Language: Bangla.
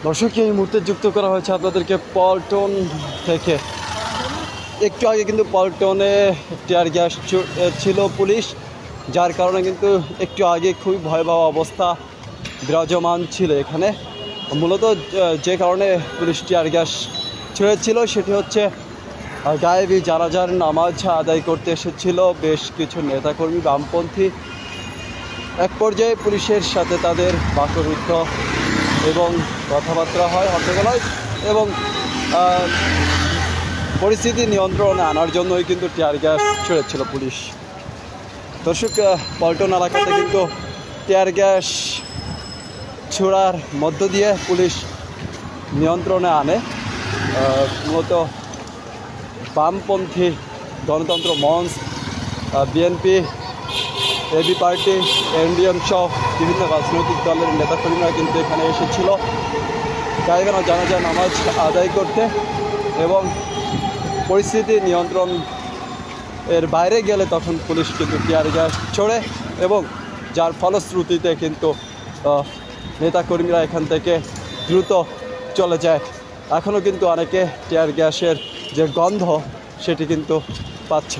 দর্শক এই মুহূর্তে যুক্ত করা হয়েছে আপনাদেরকে পল্টন থেকে। একটু আগে কিন্তু পল্টনে টিয়ার গ্যাস ছিল পুলিশ, যার কারণে কিন্তু একটু আগে খুবই ভয়াবহ অবস্থা বিরাজমান ছিল এখানে। মূলত যে কারণে পুলিশ টিয়ার গ্যাস ছেড়েছিল সেটি হচ্ছে গায়েবী জানাজার নামাজ আদায় করতে এসেছিল বেশ কিছু নেতাকর্মী বামপন্থী। এক পর্যায়ে পুলিশের সাথে তাদের বাকরুদ্ধ এবং কথাবার্তা হয় হট্টগোল, এবং পরিস্থিতি নিয়ন্ত্রণে আনার জন্যই কিন্তু টিয়ার গ্যাস ছেড়েছিল পুলিশ। দর্শক, পল্টন এলাকাতে কিন্তু টিয়ার গ্যাস ছোড়ার মধ্য দিয়ে পুলিশ নিয়ন্ত্রণে আনে মূলত বামপন্থী গণতন্ত্র মঞ্চ, বিএনপি, এবি পার্টি, এনডিএম সহ বিভিন্ন রাজনৈতিক দলের নেতাকর্মীরা কিন্তু এখানে এসেছিল গায়েবী জানাজা নামাজ আদায় করতে, এবং পরিস্থিতি নিয়ন্ত্রণ এর বাইরে গেলে তখন পুলিশ কিন্তু টিয়ার গ্যাস ছোড়ে, এবং যার ফলশ্রুতিতে কিন্তু নেতাকর্মীরা এখান থেকে দ্রুত চলে যায়। এখনও কিন্তু অনেকে টিয়ার গ্যাসের যে গন্ধ সেটি কিন্তু পাচ্ছে।